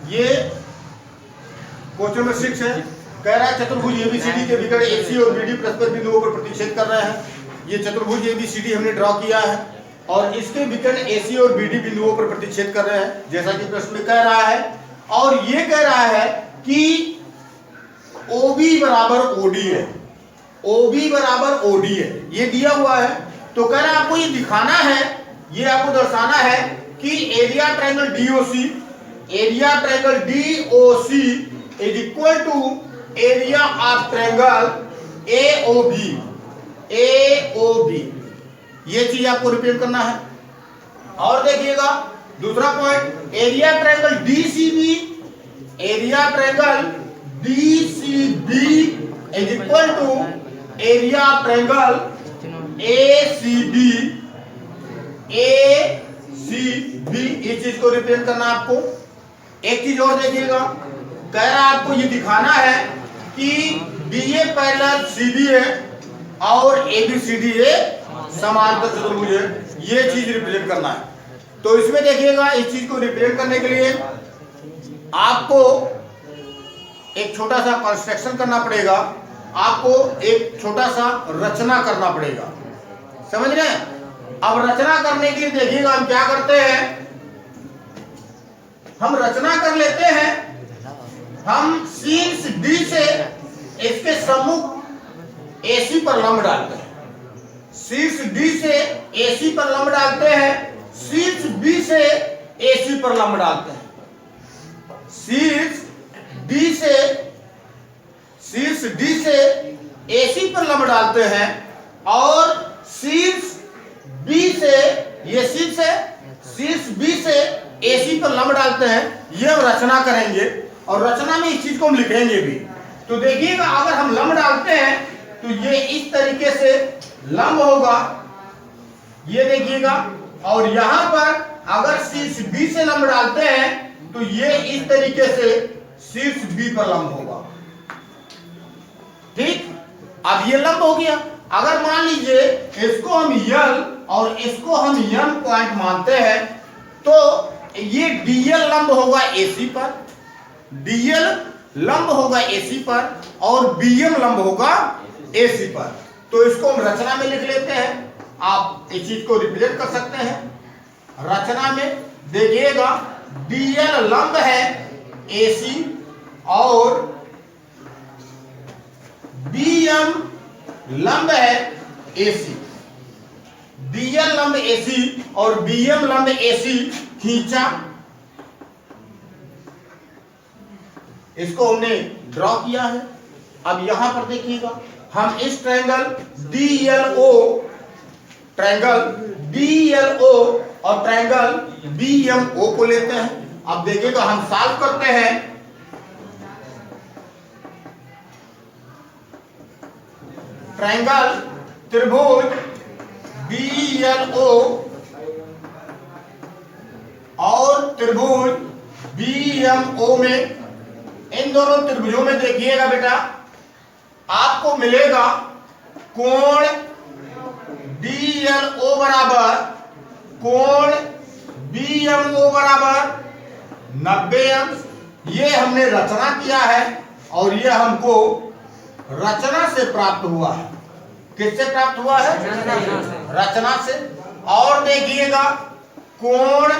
ये question number 6 है। कह रहा है चतुर्भुज एबीसीडी के विकर्ण एसी और बीडी परस्पर बिंदुओं पर प्रतिच्छेद कर रहे हैं। ये चतुर्भुज एबीसीडी हमने ड्रॉ किया है और इसके विकर्ण एसी और बीडी बिंदुओं पर प्रतिच्छेद कर रहे हैं जैसा कि प्रश्न में कह रहा है। और ये कह रहा है कि OB बराबर OD है, OB बराबर OD है, ये दिया हुआ है। तो कह रहा है आपको ये दिखाना है, ये आपको दर्शाना है कि area triangle DOC is equal to area of triangle AOB। ये चीज आपको रिपीट करना है। और देखिएगा दूसरा point, area triangle DCB is equal to area triangle ACB। इस चीज को रिप्रेजेंट करना आपको। एक चीज और देखिएगा, कह रहा है आपको ये दिखाना है कि DA पैरेलल CD है और ABCD समांतर चतुर्भुज है, ये चीज रिप्रेजेंट करना है। तो इसमें देखिएगा, इस चीज को रिप्रेजेंट करने के लिए आपको एक छोटा सा कंस्ट्रक्शन करना पड़ेगा, आपको एक छोटा सा रचना करना पड़ेगा, समझ रहे हैं। अब रचना करने के लिए देखिएगा हम क्या करते हैं, हम रचना कर लेते हैं। हम शीर्ष D से इसके सम्मुख AC पर लंब डालते हैं, शीर्ष D से AC पर लंब डालते हैं, शीर्ष B से AC पर लंब डालते हैं, शीर्ष D से AC पर लंब डालते हैं और शीर्ष B से, ये शीर्ष है, शीर्ष B से AC पर लंब डालते हैं। ये हम रचना करेंगे और रचना में इस चीज को हम लिखेंगे भी। तो देखिएगा अगर हम लंब डालते हैं तो ये इस तरीके से लंब होगा, ये देखिएगा। और यहां पर अगर शीर्ष B से लंब डालते हैं तो ये इस तरीके से शीर्ष B पर लंब होगा, ठीक। अब ये लंब हो गया। अगर मान लीजिए इसको हम L और इसको हम M पॉइंट मानते हैं तो ये DL लंब होगा AC पर, DL लंब होगा AC पर और BM लंब होगा AC पर। तो इसको हम रचना में लिख लेते हैं, आप इस चीज को रिप्रेजेंट कर सकते हैं। रचना में देखिएगा DL लंब है AC और BM लंब है AC। DL लंब AC और BM लंब AC खींचा, इसको हमने ड्रॉ किया है। अब यहां पर देखिएगा हम इस ट्रायंगल DLO और ट्रायंगल BMO को लेते हैं। अब देखिएगा हम सॉल्व करते हैं। ट्रायंगल त्रिभुज BLO और त्रिभुज BMO में, इन दोनों त्रिभुजों में देखिएगा बेटा आपको मिलेगा कोण DLO बराबर कोण BMO बराबर 90 अंश। ये हमने रचना किया है और ये हमको रचना से प्राप्त हुआ है। किससे प्राप्त हुआ है? रचना से। और देखिएगा कोण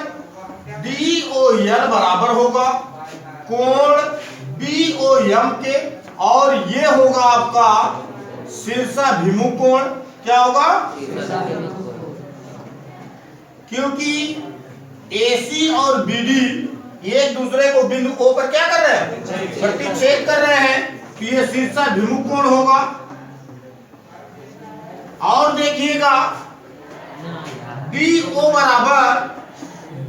DOL बराबर होगा कोण BOM के और ये होगा आपका शीर्षाभिमुख कोण। क्या होगा? क्योंकि AC और BD एक दूसरे को बिंदु O पर क्या कर रहे हैं? प्रतिच्छेद कर रहे हैं, तो ये शीर्षाभिमुख कोण होगा। और देखिएगा DO बराबर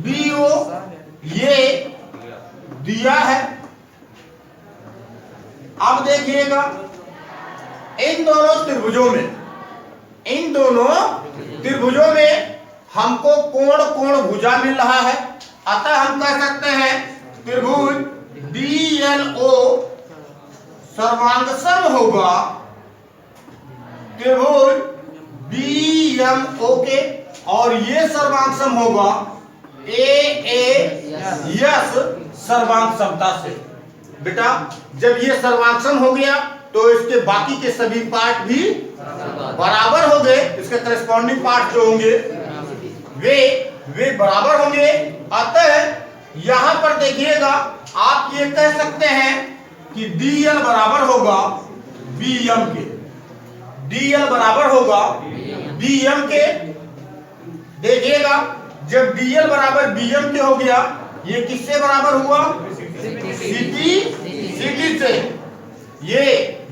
BO ये दिया है। अब देखिएगा इन दोनों त्रिभुजों में हमको कोण भुजा मिल रहा है। अतः हम कह सकते हैं त्रिभुज DLO सर्वांगसम होगा त्रिभुज BMO के और ये सर्वांगसम होगा AAS सर्वांग से। बेटा जब ये सर्वांक्षम हो गया तो इसके बाकी के सभी पार्ट भी बराबर हो गए, इसके करस्पॉन्डिंग पार्ट जो होंगे वे बराबर होंगे। अतः यहां पर देखिएगा आप ये कह सकते हैं कि DL बराबर होगा BM के, DL बराबर होगा BM के। देखिएगा जब DL बराबर BM के हो गया, ये किससे बराबर हुआ? CT से। ये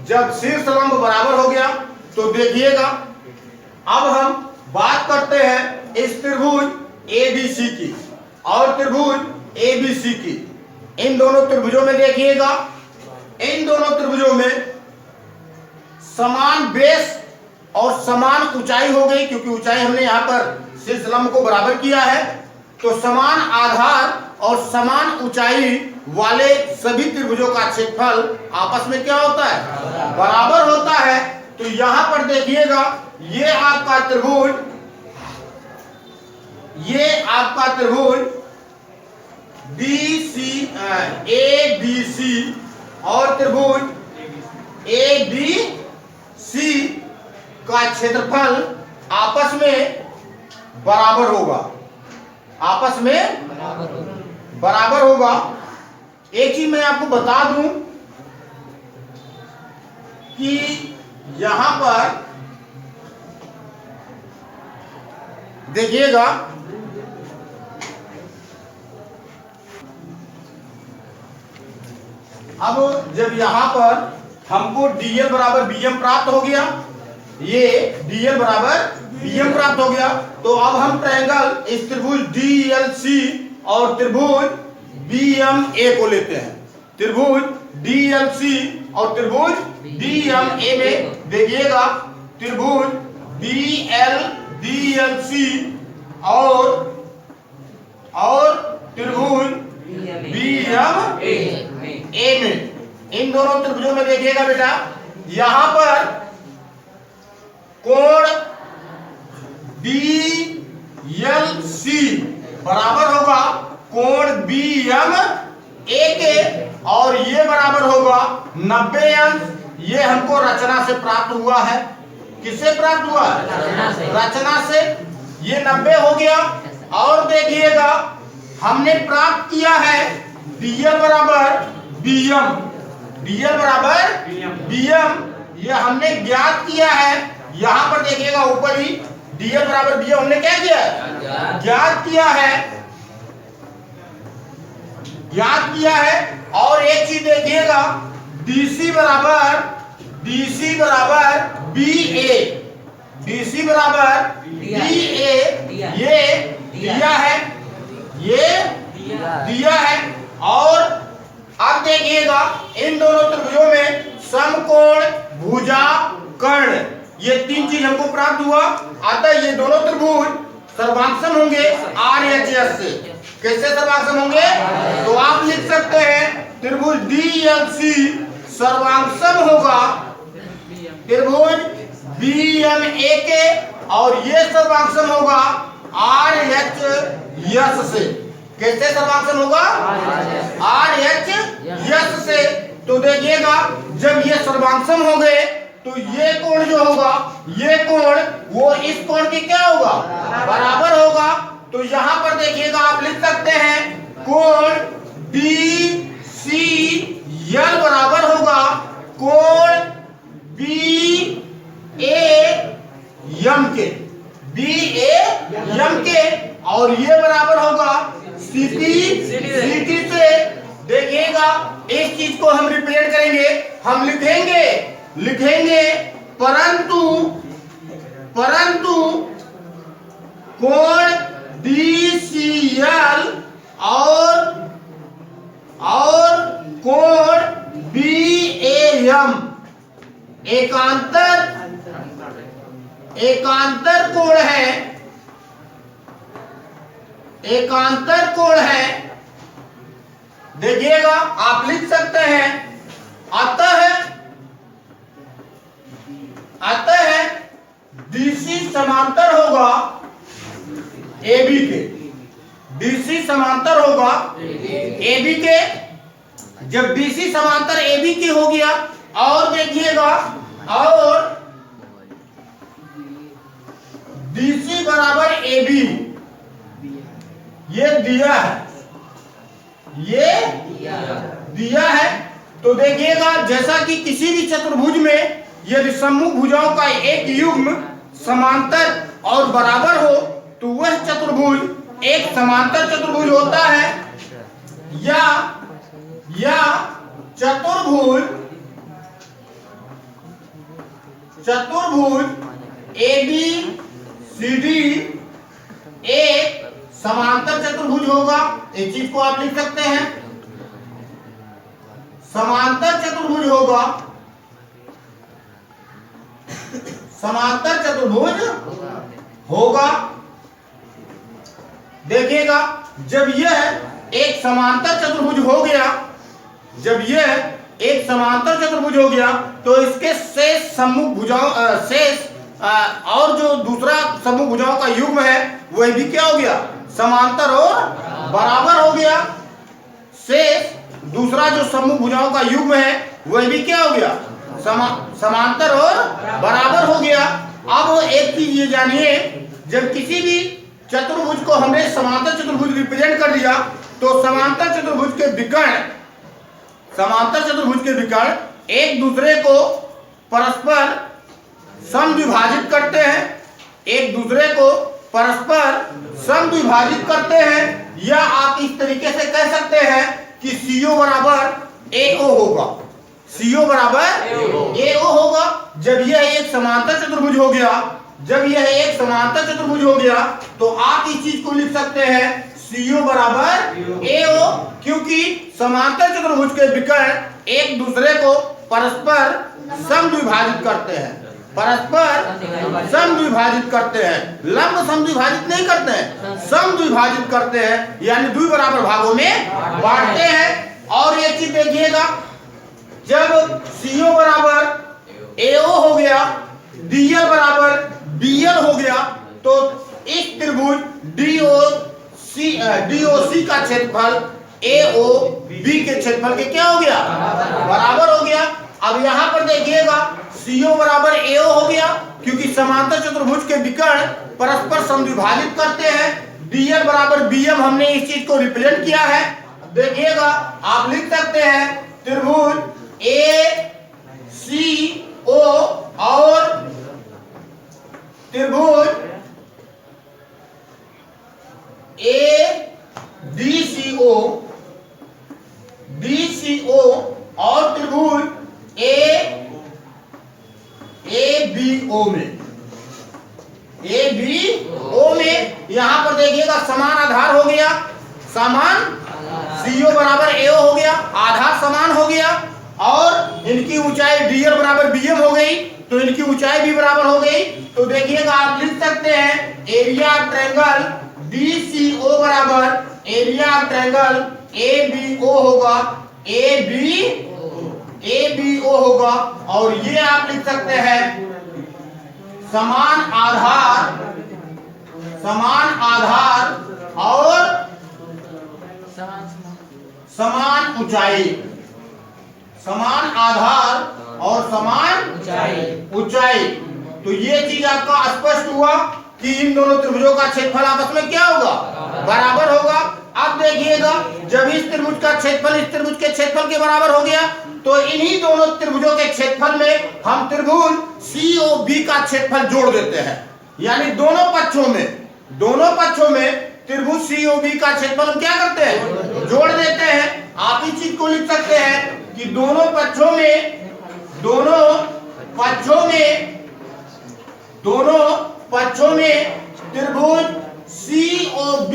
जब शीर्ष लंब बराबर हो गया तो देखिएगा अब हम बात करते हैं इस त्रिभुज ABC की और त्रिभुज ABC की। इन दोनों त्रिभुजों में देखिएगा, इन दोनों त्रिभुजों में समान बेस और समान ऊंचाई हो गई, क्योंकि ऊंचाई हमने यहाँ पर शीर्ष लंब को बराबर किया है। तो समान आधार और समान ऊंचाई वाले सभी त्रिभुजों का क्षेत्रफल आपस में क्या होता है? बराबर होता है। तो यहां पर देखिएगा ये आपका त्रिभुज ABC और त्रिभुज ABC का क्षेत्रफल आपस में बराबर होगा, आपस में बराबर होगा। एक चीज मैं आपको बता दूं कि यहां पर देखिएगा अब जब यहां पर हमको DL बराबर BM प्राप्त हो गया, ये DL बराबर BM प्राप्त हो गया, तो अब हम ट्रायंगल इस त्रिभुज DLC और त्रिभुज BMA को लेते हैं। त्रिभुज DLC और त्रिभुज BMA में देखिएगा त्रिभुज DLC और त्रिभुज BMA में, इन दोनों त्रिभुजों में देखिएगा बेटा यहां पर कोण DLC बराबर होगा कोण BMA के और ये बराबर होगा 90 अंश। ये हमको रचना से प्राप्त हुआ है। किससे प्राप्त हुआ? रचना से। ये 90 हो गया। और देखिएगा हमने प्राप्त किया है DL बराबर BM, ये हमने ज्ञात किया है। यहां पर देखिएगा ऊपर ही DL बराबर BM हमने क्या किया है? ज्ञात किया है। और एक चीज देखिएगा DC बराबर BA, ये दिया है। और अब देखिएगा इन दोनों त्रिभुजों में समकोण भुजा कर्ण, ये तीन चीज हमको प्राप्त हुआ। अतः ये दोनों त्रिभुज सर्वांगसम होंगे RHS से। कैसे सर्वांगसम होंगे? तो आप लिख सकते हैं त्रिभुज DLC सर्वांगसम होगा त्रिभुज BMA के, और ये सर्वांगसम होगा RHS से। कैसे सर्वांगसम होगा? RHS से। तो देखिएगा जब ये सर्वांगसम हो गए तो ये कोण जो होगा, ये कोण वो इस कोण की क्या होगा? बराबर होगा। तो यहां पर देखिएगा आप लिख सकते हैं कोण DCL बराबर होगा कोण BAM के, और ये बराबर होगा CT से। देखिएगा एक चीज को हम रिप्रेजेंट करेंगे, हम लिखेंगे परंतु कोण DCL और कोण BAM एकांतर कोण है। देखिएगा आप लिख सकते हैं अतः DC समांतर होगा AB के, DC समांतर होगा AB के, जब BC समांतर AB के हो गया, और देखिएगा, और BC बराबर AB, ये दिया है, ये दिया है। तो देखिएगा, जैसा कि किसी भी चतुर्भुज में यदि सम्मुख भुजाओं का एक युग्म समांतर और बराबर हो तो वह चतुर्भुज एक समांतर चतुर्भुज होता है, या चतुर्भुज ABCD एक समांतर चतुर्भुज होगा। एक चीज को आप लिख सकते हैं, समांतर चतुर्भुज होगा, समांतर चतुर्भुज होगा। देखिएगा, जब यह एक समांतर चतुर्भुज हो गया, जब यह एक समांतर चतुर्भुज हो गया तो इसके शेष सम्मुख भुजाओं और जो दूसरा सम्मुख भुजाओं का युग्म है वह भी क्या हो गया, समांतर और बराबर हो गया। शेष दूसरा जो सम्मुख भुजाओं का युग्म है वह भी क्या हो गया, समांतर और बराबर हो गया। अब एक चीज ये जानिए, जब किसी भी चतुर्भुज को हमने समांतर चतुर्भुज रिप्रेजेंट कर दिया तो समांतर चतुर्भुज के विकर्ण एक दूसरे को परस्पर समद्विभाजित करते हैं, एक दूसरे को परस्पर समद्विभाजित करते हैं, या आप इस तरीके से कह सकते हैं कि CO बराबर AO होगा, CO बराबर AO होगा। जब यह एक समांतर चतुर्भुज हो गया, जब यह एक समांतर चतुर्भुज हो गया तो आप इस चीज को लिख सकते हैं CO बराबर AO, क्योंकि समांतर चतुर्भुज के विकर्ण एक दूसरे को परस्पर समद्विभाजित करते हैं, परस्पर समद्विभाजित करते हैं, लंब समद्विभाजित नहीं करते हैं, समद्विभाजित करते हैं, यानी द्वि बराबर भागों में बांटते हैं। और एक चीज देखिएगा, जब CO बराबर AO हो गया, DL बराबर BL हो गया, तो इस त्रिभुज DOC का क्षेत्रफल AOB के क्षेत्रफल के क्या हो गया, बराबर हो गया। अब यहां पर देखिएगा, CO बराबर AO हो गया क्योंकि समांतर चतुर्भुज के विकर्ण परस्पर समद्विभाजित करते हैं। DL बराबर BM हमने इस चीज को रिप्रेजेंट किया है। देखिएगा, आप लिख सकते हैं त्रिभुज ACO और त्रिभुज DCO और त्रिभुज ABO में यहां पर देखिएगा समान आधार हो गया, समान CO बराबर AO हो गया, आधार समान हो गया, और इनकी ऊंचाई DL बराबर BM हो गई तो इनकी ऊंचाई भी बराबर हो गई। तो देखिएगा, आप लिख सकते हैं एरिया ऑफ ट्रायंगल DCO बराबर एरिया ऑफ ट्रायंगल ABO होगा, ABO होगा। और ये आप लिख सकते हैं समान आधार और समान ऊंचाई, समान आधार और समान ऊंचाई। तो ये चीज आपका स्पष्ट हुआ कि इन दोनों त्रिभुजों का क्षेत्रफल आपस में क्या होगा, बराबर होगा। अब देखिएगा, जब इस त्रिभुज का क्षेत्रफल इस त्रिभुज के क्षेत्रफल के बराबर हो गया तो इन्हीं दोनों त्रिभुजों के क्षेत्रफल में हम त्रिभुज COB का क्षेत्रफल जोड़ देते हैं, यानी दोनों पक्षों में त्रिभुज COB का क्षेत्रफल हम क्या करते हैं, जोड़ देते हैं। आप इस चीज को लिख सकते हैं कि दोनों पक्षों में त्रिभुज COB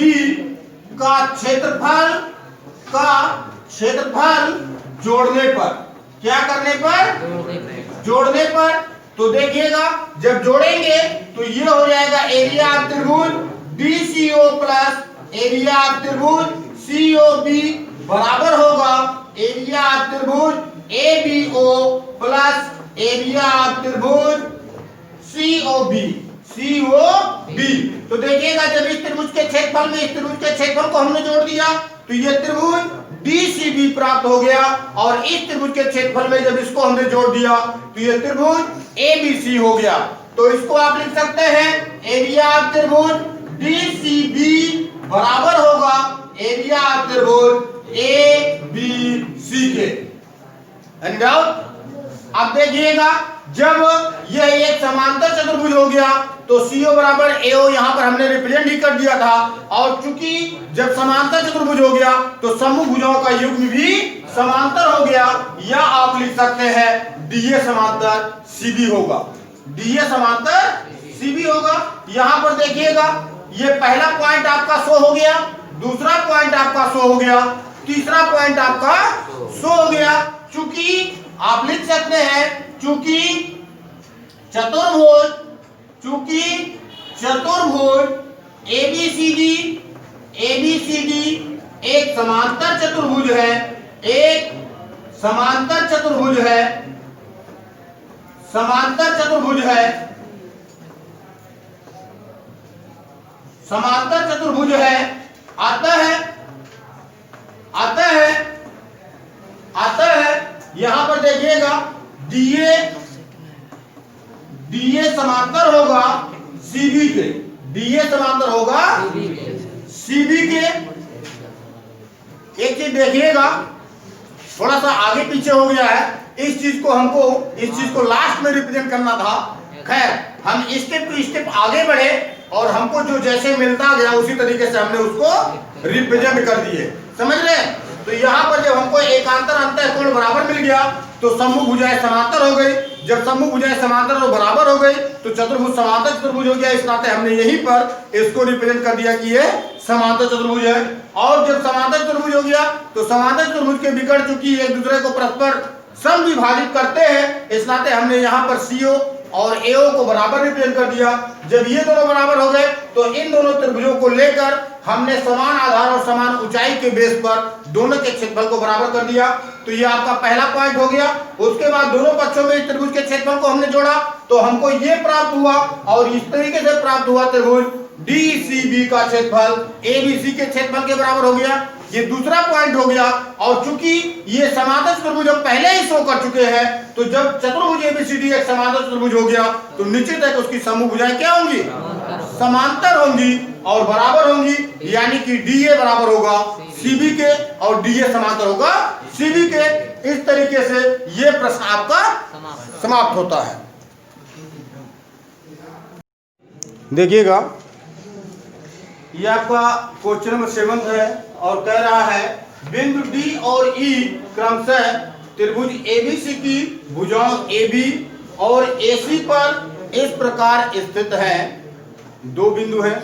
का क्षेत्रफल जोड़ने पर, क्या करने पर, जोड़ने पर। तो देखिएगा, जब जोड़ेंगे तो ये हो जाएगा एरिया ऑफ त्रिभुज DCO प्लस एरिया ऑफ त्रिभुज COB बराबर होगा एरिया ऑफ त्रिभुज ABO प्लस एरिया ऑफ त्रिभुज COB। तो देखिएगा, जब इस त्रिभुज के क्षेत्रफल में इस त्रिभुज के क्षेत्रफल को हमने जोड़ दिया तो ये त्रिभुज DCB प्राप्त हो गया, और इस त्रिभुज के क्षेत्रफल में जब इसको हमने जोड़ दिया तो ये त्रिभुज ABC हो गया। तो इसको आप लिख सकते हैं एरिया ऑफ त्रिभुज DCB बराबर होगा एरिया ऑफ त्रिभुज ABC के। Any doubt? अब देखिएगा, जब यह एक समांतर चतुर्भुज हो गया तो CO बराबर AO यहां पर हमने रिप्रेजेंट ही कर दिया था, और चूंकि जब समांतर चतुर्भुज हो गया तो समूह भुजाओं का युग्म भी समांतर हो गया, या आप लिख सकते हैं DA समांतर CB होगा। DA समांतर CB होगा। यहां पर देखिएगा, ये पहला पॉइंट आपका शो हो गया, दूसरा पॉइंट आपका शो हो गया, तीसरा पॉइंट आपका शो हो गया। चूंकि आप लिख सकते हैं चूंकि चतुर्भुज ABCD एक समांतर चतुर्भुज है, समांतर चतुर्भुज है। अतः यहां पर देखिएगा DA समांतर होगा CB के, DA समांतर होगा CB के। एक चीज देखिएगा, थोड़ा सा आगे पीछे हो गया है, इस चीज को लास्ट में रिप्रेजेंट करना था। खैर, हम स्टेप टू स्टेप आगे बढ़े और हमको जो जैसे मिलता गया उसी तरीके से हमने उसको रिप्रेजेंट कर दिए। समझ रहे? तो यहाँ पर जब हमको एकांतर अंतःकोण बराबर मिल गया तो समूह भुजाएं समांतर हो गई। जब समूह भुजाएं समांतर और बराबर हो गई तो चतुर्भुज समांतर चतुर्भुज हो गया। इस नाते हमने यहीं पर इसको रिप्रेजेंट कर दिया कि ये समांतर चतुर्भुज है। और जब समांतर चतुर्भुज हो गया तो समांतर चतुर्भुज के विकर्ण चूंकि एक दूसरे को परस्पर समविभाजित करते हैं, इस नाते हमने यहाँ पर CO और AO को बराबर रिप्रेजेंट कर दिया। जब ये दोनों बराबर हो गए तो इन दोनों त्रिभुजों को लेकर हमने समान आधार और समान ऊंचाई के बेस पर दोनों के क्षेत्रफल को बराबर कर दिया। तो ये आपका पहला पॉइंट हो गया। उसके बाद दोनों पक्षों में इस त्रिभुज के क्षेत्रफल को हमने जोड़ा तो हमको ये प्राप्त हुआ, और इस तरीके से प्राप्त हुआ त्रिभुज DCB का क्षेत्रफल ABC के क्षेत्रफल के बराबर हो गया। ये दूसरा पॉइंट हो गया। और चूंकि ये समांतर चतुर्भुज हम पहले ही शो कर चुके हैं, तो जब चतुर्भुज ABCD एक समांतर चतुर्भुज हो गया तो निश्चित है कि उसकी समूह भुजाएं क्या होंगी? समांतर होंगी और बराबर होंगी, यानी कि DA बराबर होगा CB के और DA समांतर होगा CB के। इस तरीके से ये प्रश्न आपका समाप्त होता है। देखिएगा, ये आपका क्वेश्चन नंबर 7 है और कह रहा है बिंदु D और E क्रमशः त्रिभुज ABC की भुजाओं AB और AC पर इस प्रकार स्थित है। दो बिंदु हैं,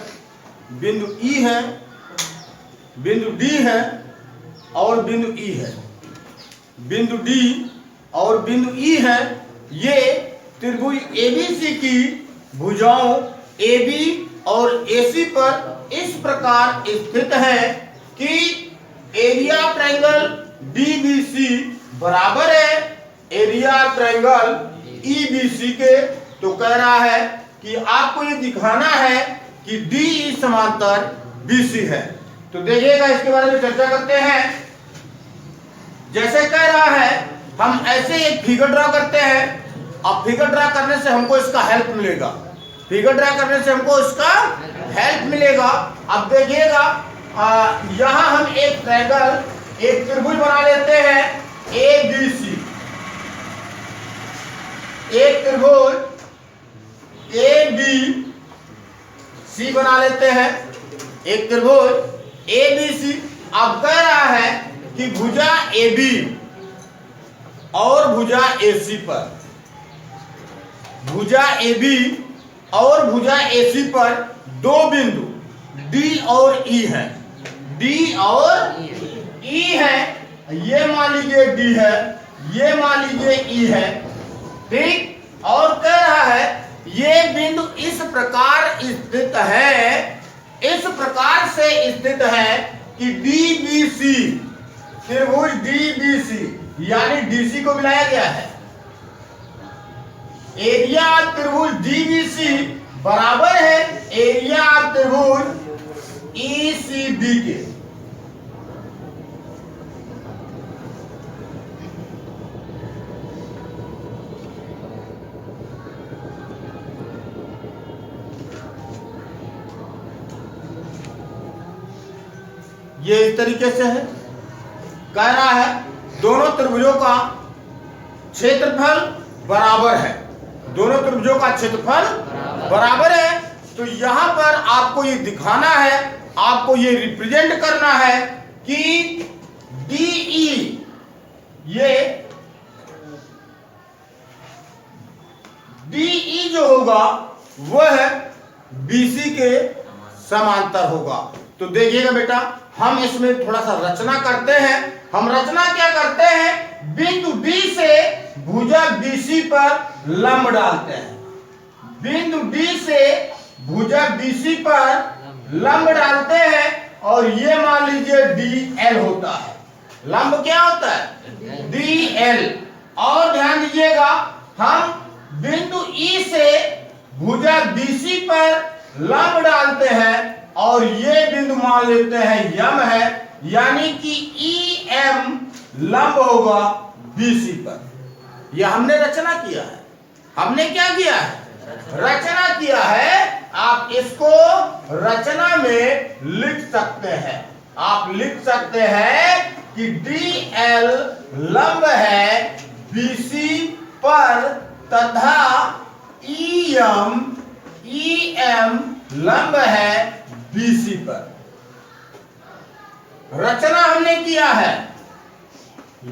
बिंदु E है, बिंदु D है और बिंदु E है। बिंदु D और बिंदु E है, ये त्रिभुज ABC की भुजाओं AB और AC पर इस प्रकार स्थित है कि एरिया ट्रायंगल DBC बराबर है एरिया ट्रायंगल EBC के। तो कह रहा है कि आपको ये दिखाना है कि DE समांतर BC है। तो देखिएगा, इसके बारे में चर्चा करते हैं। जैसे कह रहा है, हम ऐसे एक फिगर ड्रा करते हैं। अब फिगर ड्रा करने से हमको इसका हेल्प मिलेगा, फिगर ड्रा करने से हमको इसका हेल्प मिलेगा। अब देखिएगा, यहां हम एक ट्रायंगल, एक त्रिभुज बना लेते हैं ABC। एक त्रिभुज ABC बना लेते हैं, एक त्रिभुज ABC। अब कह रहा है कि भुजा AB और भुजा AC पर, भुजा AB और भुजा AC पर दो बिंदु D और E है, D और E है। ये मान लीजिए D है, ये मान लीजिए E है, ठीक। और कह रहा है ये बिंदु इस प्रकार स्थित है, इस प्रकार से स्थित है कि DBC, त्रिभुज DBC यानी DC को मिलाया गया है। एरिया ऑफ त्रिभुज DBC बराबर है एरिया ऑफ त्रिभुज ECD के। ये इस तरीके से है। कह रहा है दोनों त्रिभुजों का क्षेत्रफल बराबर है, दोनों त्रिभुजों का क्षेत्रफल बराबर है। तो यहां पर आपको ये दिखाना है, आपको ये रिप्रेजेंट करना है कि DE ये DE जो होगा वह BC के समांतर होगा। तो देखिएगा बेटा, हम इसमें थोड़ा सा रचना करते हैं। हम रचना क्या करते हैं, बिंदु D से भुजक BC पर लंब डालते हैं। बिंदु D से भुजक BC पर लंब डालते हैं और ये मान लीजिए DL होता है। लंब क्या होता है, DL। और ध्यान दीजिएगा, हम बिंदु E से भुजक BC पर लंब डालते हैं और ये बिंदु मान लेते हैं यम है, यानी कि EM लंब होगा BC पर। यह हमने रचना किया है। हमने क्या किया है, रचना किया है। आप इसको रचना में लिख सकते हैं। आप लिख सकते हैं कि DL लंब है BC पर तथा EM लंब है BC पर। रचना हमने किया है,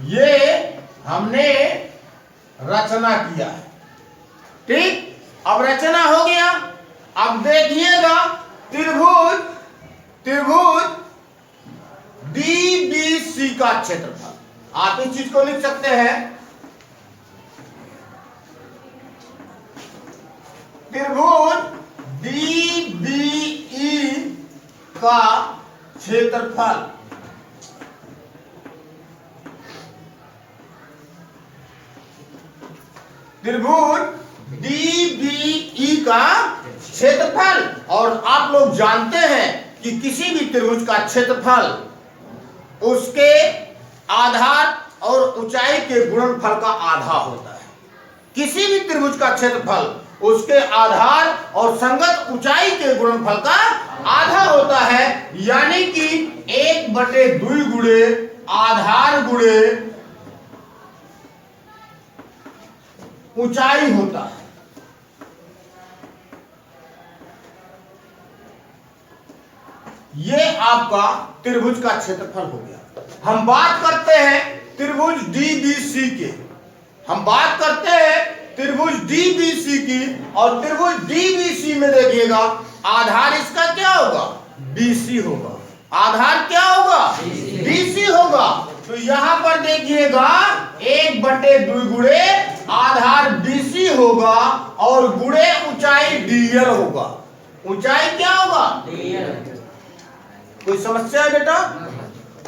ये हमने रचना किया है। ठीक, अब रचना हो गया। अब देखिएगा त्रिभुज DBC का क्षेत्रफल, आप इस चीज को लिख सकते हैं। त्रिभुज DBE का क्षेत्रफल, त्रिभुज DBE का क्षेत्रफल। और आप लोग जानते हैं कि किसी भी त्रिभुज का क्षेत्रफल उसके आधार और ऊंचाई के गुणनफल का आधा होता है। किसी भी त्रिभुज का क्षेत्रफल उसके आधार और संगत ऊंचाई के गुणनफल का आधा होता है, यानी कि 1/2 गुणे आधार गुणे ऊंचाई होता है। ये आपका त्रिभुज का क्षेत्रफल हो गया। हम बात करते हैं त्रिभुज DBC के, हम बात करते हैं त्रिभुज DBC की। और त्रिभुज DBC में देखिएगा आधार इसका क्या होगा, BC होगा। आधार क्या होगा, BC होगा। तो यहां पर देखिएगा 1/2 गुणे आधार BC होगा और गुणे ऊंचाई DL होगा। ऊंचाई क्या होगा, DL। कोई समस्या है बेटा?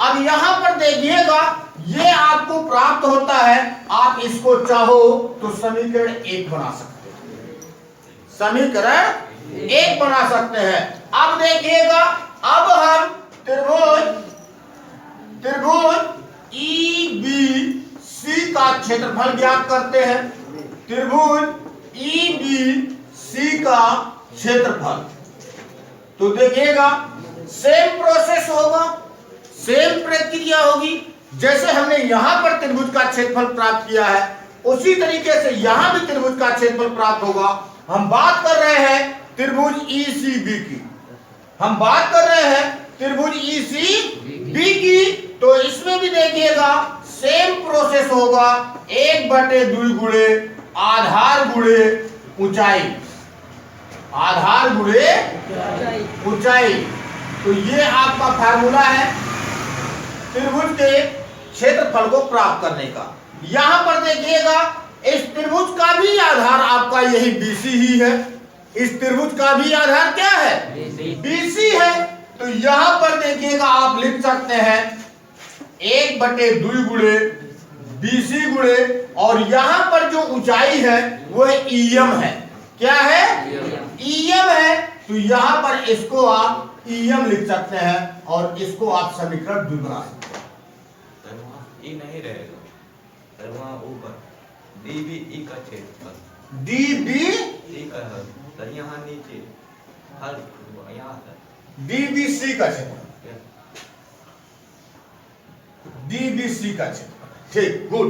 अब यहां पर देखिएगा ये आपको प्राप्त होता है। आप इसको चाहो तो समीकरण 1 बना सकते हैं, समीकरण 1 बना सकते हैं। अब देखिएगा, अब हम त्रिभुज EBC का क्षेत्रफल ज्ञात करते हैं। त्रिभुज EBC का क्षेत्रफल, तो देखिएगा सेम प्रोसेस होगा, सेम प्रक्रिया होगी। जैसे हमने यहां पर त्रिभुज का क्षेत्रफल प्राप्त किया है, उसी तरीके से यहां भी त्रिभुज का क्षेत्रफल प्राप्त होगा। हम बात कर रहे हैं त्रिभुज ECB की, हम बात कर रहे हैं त्रिभुज ECB की। तो इसमें भी देखिएगा सेम प्रोसेस होगा, 1/2 गुणे आधार गुणे ऊंचाई, आधार गुणे ऊंचाई। तो ये आपका फार्मूला है त्रिभुज के क्षेत्रफल को प्राप्त करने का। यहां पर देखिएगा इस त्रिभुज का भी आधार आपका यही BC ही है। इस त्रिभुज का भी आधार क्या है, BC है। तो यहां पर देखिएगा आप लिख सकते हैं 1/2 गुणे BC गुणे, और यहां पर जो ऊंचाई है वह EM है। क्या है, EM है। तो यहां पर इसको आप EM लिख सकते हैं और इसको आप समीकरण 2 बना सकते हैं। ई नहीं रहेगा, वहां ऊपर DBE का क्षेत्रफल, DBE का है, तो यहाँ नीचे हर यहाँ DBC का क्षेत्रफल, DBC का क्षेत्रफल। ठीक, गुड।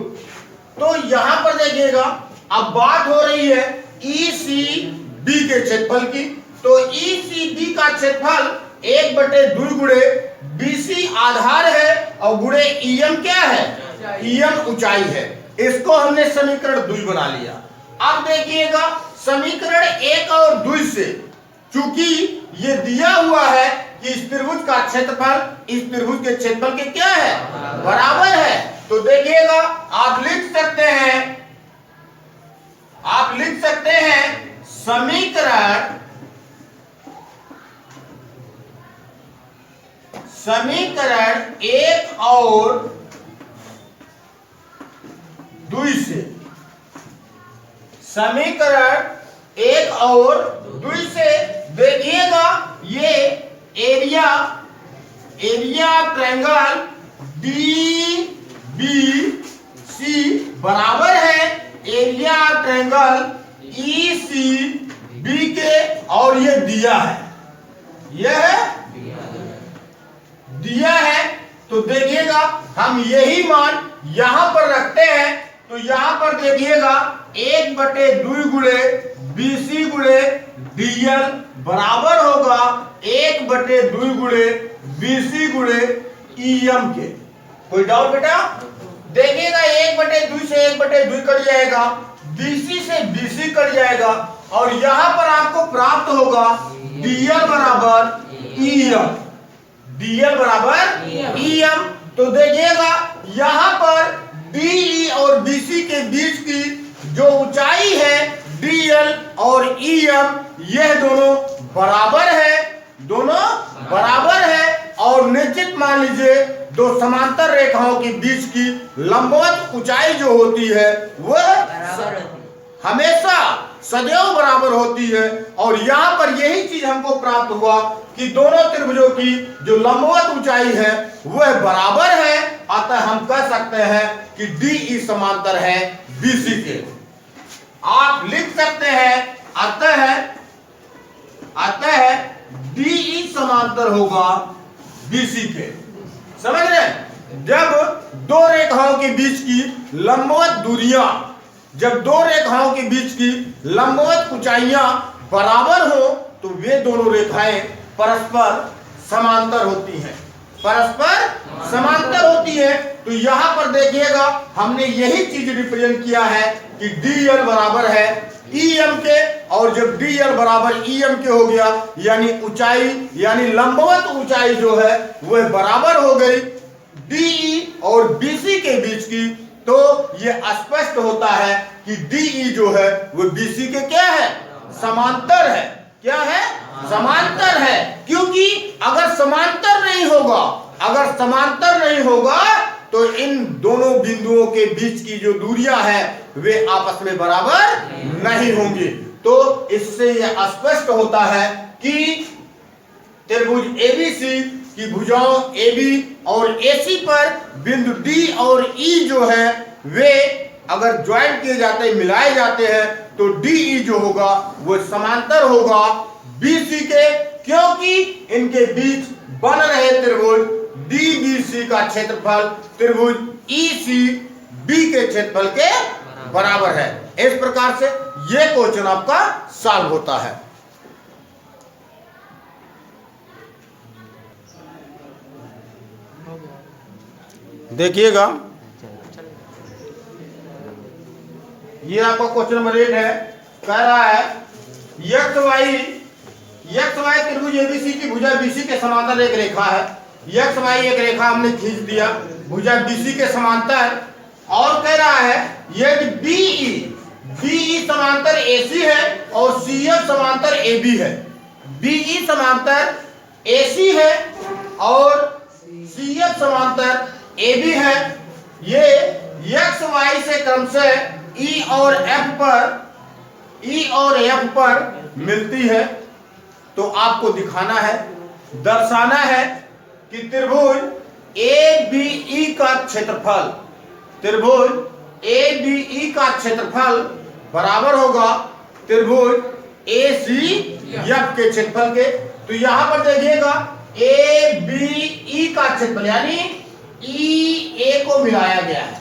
तो यहां पर देखिएगा अब बात हो रही है ECB के क्षेत्रफल की। तो ECB का क्षेत्रफल 1/2 गुणे BC आधार है और गुणे EM क्या है? EM ऊंचाई है। इसको हमने समीकरण 2 बना लिया। अब देखिएगा समीकरण 1 और 2 से, चूंकि ये दिया हुआ है कि इस त्रिभुज का क्षेत्रफल इस त्रिभुज के क्षेत्रफल के क्या है? बराबर है। तो देखिएगा आप लिख सकते हैं समीकरण 1 और 2 से, समीकरण 1 और 2 से देखिएगा ये एरिया ट्रायंगल DBC बराबर है एरिया ट्रायंगल ECB के, और ये दिया है, यह दिया है। तो देखिएगा हम यही मान यहां पर रखते हैं। तो यहां पर देखिएगा 1/2 गुणे BC गुणे DL बराबर होगा 1/2 गुणे BC गुणे EM के। कोई डाउट बेटा? देखिएगा 1/2 से 1/2 कट जाएगा, BC से BC कट जाएगा, और यहां पर आपको प्राप्त होगा DL बराबर EM। DL बराबर EM। तो देखिएगा यहां पर DE और BC के बीच की जो ऊंचाई है DL और EM, यह दोनों बराबर है, और निश्चित मान लीजिए दो समांतर रेखाओं के बीच की लंबवत ऊंचाई जो होती है वह हमेशा सदैव बराबर होती है। और यहां पर यही चीज हमको प्राप्त हुआ कि दोनों त्रिभुजों की जो लंबवत ऊंचाई है वह बराबर है। अतः हम कह सकते हैं कि DE समांतर है BC के। आप लिख सकते हैं अतः DE समांतर होगा BC के। समझ रहे? जब दो रेखाओं के बीच की लंबवत दूरियां, जब दो रेखाओं के बीच की लंबवत ऊंचाइयां बराबर हो तो वे दोनों रेखाएं परस्पर समांतर होती हैं, तो यहां पर देखिएगा हमने यही चीज रिप्रेजेंट किया है कि DL बराबर है EM के, और जब DL बराबर EM के हो गया यानी ऊंचाई, यानी लंबवत ऊंचाई जो है वह बराबर हो गई DE और BC के बीच की। तो यह स्पष्ट होता है कि DE जो है वह BC के क्या है? समांतर है। क्या है? समांतर है। क्योंकि अगर समांतर नहीं होगा तो इन दोनों बिंदुओं के बीच की जो दूरियां हैं वे आपस में बराबर नहीं होंगी। तो इससे यह स्पष्ट होता है कि त्रिभुज ABC की भुजाओं AB और AC पर बिंदु D और E जो है वे अगर ज्वाइंट किए जाते हैं, मिलाए जाते हैं, तो DE जो होगा वो समांतर होगा BC के, क्योंकि इनके बीच बन रहे त्रिभुज DBC का क्षेत्रफल त्रिभुज ECB के क्षेत्रफल के बराबर है। इस प्रकार से यह क्वेश्चन आपका सॉल्व होता है। देखिएगा ये आपका क्वेश्चन नंबर 8 है। कह रहा है एक्स वाई त्रिभुज ABC की भुजा BC के समांतर एक रेखा है। एक्स वाई एक रेखा हमने खींच दिया भुजा BC के समांतर, और कह रहा है यदि BE समांतर AC है और CF समांतर AB है। BE समांतर AC है और CF समांतर AB है। ये एक्स वाई से क्रमशः E और F पर मिलती है। तो आपको दिखाना है, दर्शाना है कि त्रिभुज ABE का क्षेत्रफल बराबर होगा त्रिभुज ACF के क्षेत्रफल के। तो यहां पर देखिएगा ABE का क्षेत्रफल यानी ई ए को मिलाया गया है,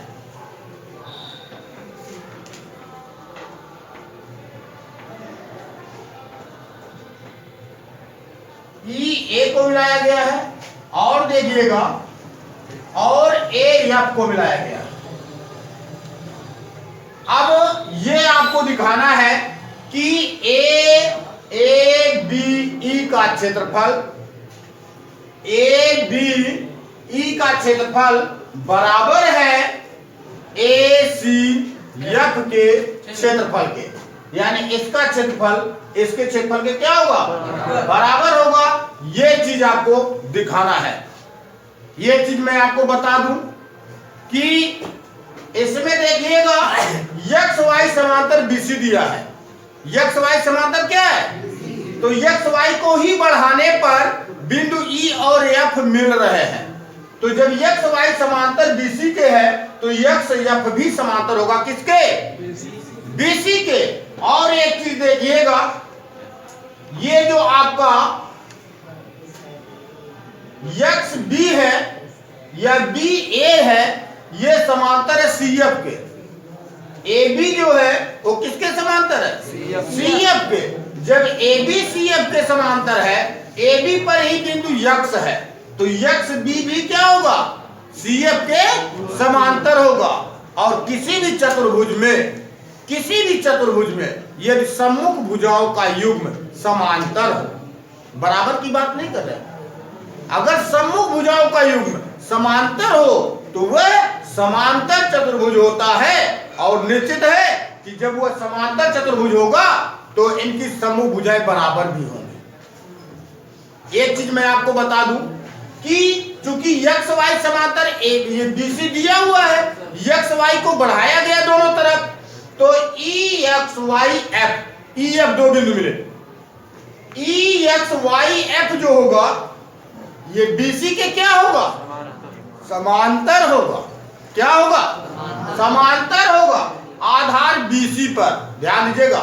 ई ए को मिलाया गया है, और देखिएगा और ए एफ को मिलाया गया है। अब ये आपको दिखाना है कि ए बी ई का क्षेत्रफल, ए बी ई का क्षेत्रफल बराबर है ए सी एफ के क्षेत्रफल के, यानी इसका क्षेत्रफल इसके क्षेत्रफल के क्या होगा, बराबर होगा। ये चीज आपको दिखाना है। ये चीज मैं आपको बता दूं कि इसमें देखिएगा एक्स वाई समांतर बीसी दिया है। एक्स वाई समांतर क्या है, तो एक्स वाई को ही बढ़ाने पर बिंदु ई और एफ मिल रहे हैं। तो जब एक्स वाई समांतर बीसी के है तो एक्स एफ भी समांतर होगा किसके, बीसी के। और एक चीज देखिएगा, ये जो आपका एक्स बी है या बी ए है, ये समांतर है सी एफ के। ए बी जो है वो किसके समांतर है, सी एफ के। जब ए बी सी एफ के समांतर है, ए बी पर ही बिंदु यक्स है, तो यक्स बी भी क्या होगा, सी एफ के समांतर होगा। और किसी भी चतुर्भुज में यदि सम्मुख भुजाओं का युग्म समांतर हो, बराबर की बात नहीं कर रहे, अगर सम्मुख भुजाओं का युग्म समांतर हो तो वह समांतर चतुर्भुज होता है। और निश्चित है कि जब वह समांतर चतुर्भुज होगा तो इनकी समूह भुजाएं बराबर भी होंगी। एक चीज मैं आपको बता दूं कि चूंकि एक्स वाई समांतर ये बीसी दिया हुआ है, एक्स वाई को बढ़ाया गया दोनों तरफ, तो E X Y F, E F दो बिंदु मिले, ई एक्स वाई एफ जो होगा ये बीसी के क्या होगा, समांतर होगा। क्या होगा, समांतर होगा। आधार बीसी पर ध्यान दीजिएगा,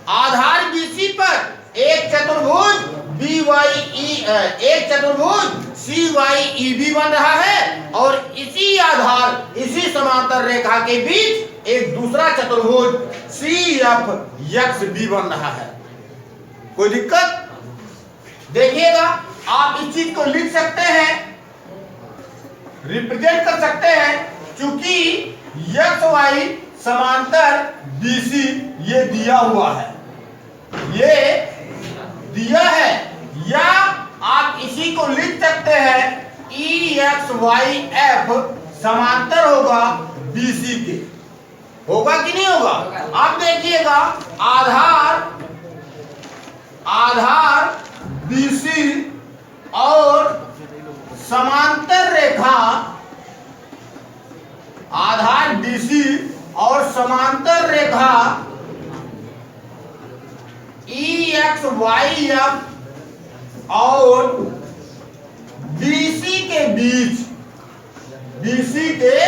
आधार बीसी पर एक चतुर्भुज बी वाई ई, एक चतुर्भुज सी वाई ई बी बन रहा है, और इसी आधार इसी समांतर रेखा के बीच एक दूसरा चतुर्भुज सी एफ एक्स बी बन रहा है। कोई दिक्कत, देखिएगा आप इस चीज को लिख सकते हैं, रिप्रेजेंट कर सकते हैं। चूंकि एक्स वाई समांतर बीसी ये दिया हुआ है, ये दिया है, या आप इसी को लिख सकते हैं ई एक्स वाई एफ समांतर होगा बीसी के। होगा कि नहीं होगा, आप देखिएगा आधार बीसी और समांतर रेखा, आधार बीसी और समांतर रेखा ई एक्स वाई एफ और बीसी के बीच, बीसी के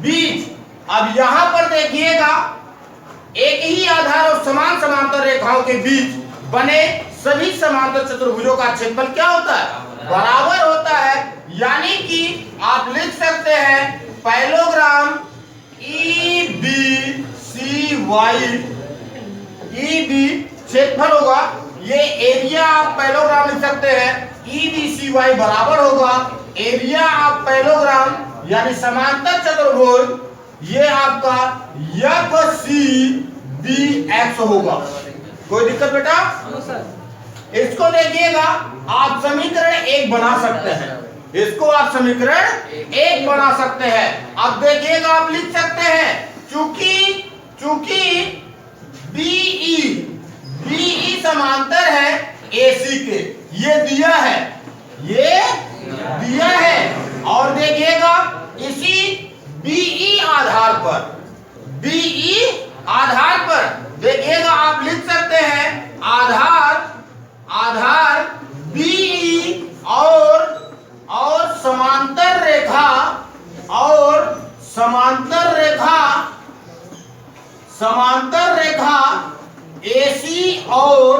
बीच। अब यहां पर देखिएगा एक ही आधार और समान समांतर रेखाओं के बीच बने सभी समांतर चतुर्भुजों का क्षेत्रफल क्या होता है, बराबर होता है। यानी कि आप लिख सकते हैं parallelogram E B C Y, E B क्षेत्रफल होगा, ये एरिया आप पैरेललोग्राम लिख सकते हैं, ई बी सी वाई बराबर होगा एरिया आप पैरेललोग्राम यानी समांतर चतुर्भुज, ये आपका एफ सी बी एक्स होगा। कोई दिक्कत बेटा, इसको देखिएगा आप समीकरण एक बना सकते हैं, इसको आप समीकरण एक बना सकते हैं। अब देखिएगा आप लिख सकते हैं चूंकि बीई समांतर है एसी के, ये दिया है, ये दिया है। और देखिएगा इसी बीई आधार पर देखिएगा आप लिख सकते हैं आधार बीई और समांतर रेखा एसी और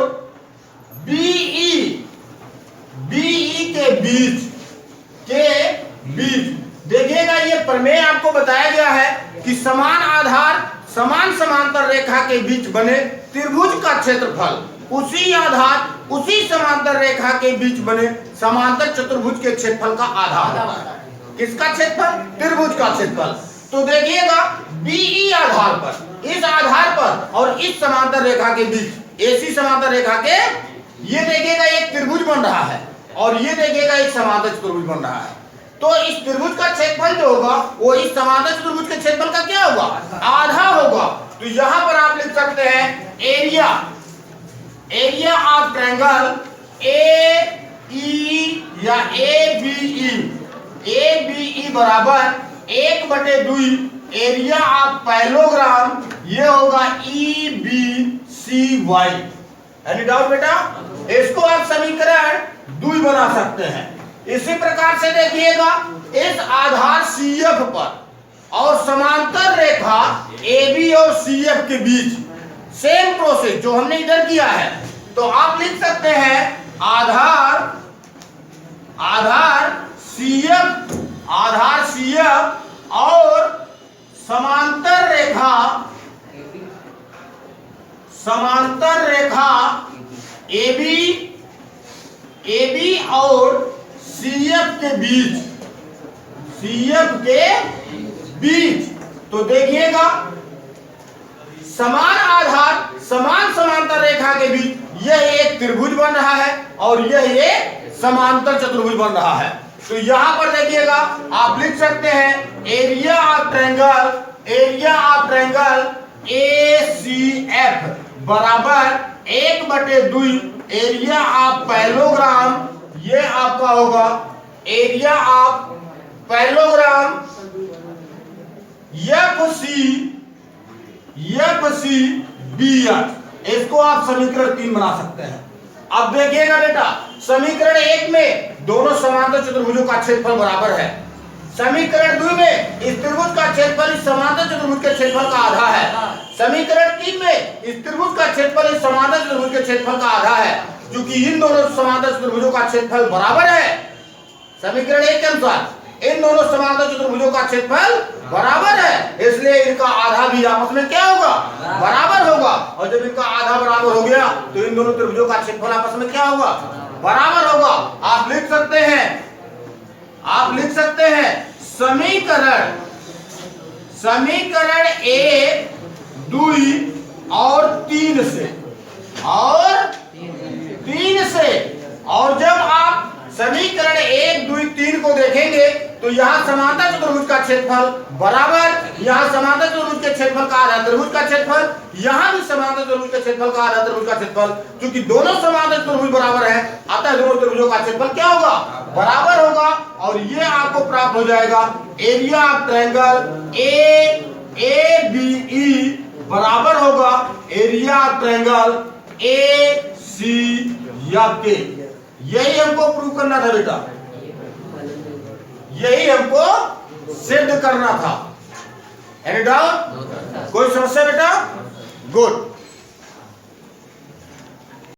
बीई के बीच के बीच। देखिएगा ये प्रमेय आपको बताया गया है कि समान आधार समान समांतर रेखा के बीच बने त्रिभुज का क्षेत्रफल उसी आधार उसी समांतर रेखा के बीच बने समांतर चतुर्भुज के क्षेत्रफल का आधा होता है। किसका क्षेत्रफल? त्रिभुज का क्षेत्रफल। तो देखिएगा बीई आधार पर, इस आधार पर और इस समांतर रेखा के बीच, एसी समांतर रेखा के, ये देखिएगा एक त्रिभुज बन रहा है और ये देखिएगा एक समांतर चतुर्भुज बन रहा है। तो इस त्रिभुज का क्षेत्रफल जो होगा वो इस समांतर चतुर्भुज के क्षेत्रफल का क्या होगा? आधा होगा। तो यहां पर आप लिख सकते हैं एरिया ऑफ ट्रायंगल ए ई या ए बी ई बराबर 1/2 एरिया ऑफ पैरेललोग्राम, ये होगा E B C Y. Any doubt बेटा? इसको आप समीकरण 2 बना सकते हैं। इसी प्रकार से देखिएगा इस आधार CF पर और समांतर रेखा AB और CF के बीच सेम प्रोसेस जो हमने इधर किया है। तो आप लिख सकते हैं आधार CF और समांतर रेखा AB और CF के बीच, तो देखिएगा समान आधार समान समांतर रेखा के बीच यह एक त्रिभुज बन रहा है और यह एक समांतर चतुर्भुज बन रहा है। तो यहां पर देखिएगा आप लिख सकते हैं एरिया ऑफ ट्रायंगल ACF बराबर 1/2 एरिया ऑफ पैरेललोग्राम, ये आपका होगा एरिया ऑफ पैरेललोग्राम FCBF। इसको आप समीकरण 3 बना सकते हैं। अब देखिएगा बेटा समीकरण 1 में दोनों समांतर चतुर्भुजों का क्षेत्रफल बराबर है। समीकरण 2 में इस त्रिभुज का क्षेत्रफल इस समांतर चतुर्भुज के क्षेत्रफल का आधा है। समीकरण 3 में इस त्रिभुज का क्षेत्रफल इस समांतर चतुर्भुज के क्षेत्रफल का आधा है। क्योंकि इन दोनों समांतर चतुर्भुजों का क्षेत्रफल बराबर है, समीकरण 1 के अनुसार इन दोनों समांतर चतुर्भुजों का क्षेत्रफल बराबर है, इसलिए इनका आधा भी आपस में क्या होगा? बराबर होगा। और जब इनका आधा बराबर हो गया तो इन दोनों त्रिभुजों का क्षेत्रफल आपस में क्या होगा? बराबर होगा। आप लिख सकते हैं समीकरण 1, 2 और 3 से और जब आप समीकरण 1, 2, 3 को देखेंगे तो यहाँ समांतर चतुर्भुज का क्षेत्रफल बराबर, यहाँ समांतर चतुर्भुज के क्षेत्रफल का आधा त्रिभुज का क्षेत्रफल, यहाँ भी समांतर चतुर्भुज के क्षेत्रफल का आधा त्रिभुज का क्षेत्रफल। क्योंकि दोनों समांतर चतुर्भुज बराबर है अतः दोनों त्रिभुजों का क्षेत्रफल क्या होगा? बराबर होगा। और ये आपको प्राप्त हो जाएगा एरिया ऑफ ट्रायंगल ABE बराबर होगा एरिया ऑफ ट्रायंगल ACF के। यही हमको प्रूव करना था बेटा, यही हमको सिद्ध करना था। Any doubt? कोई समस्या बेटा? गुड।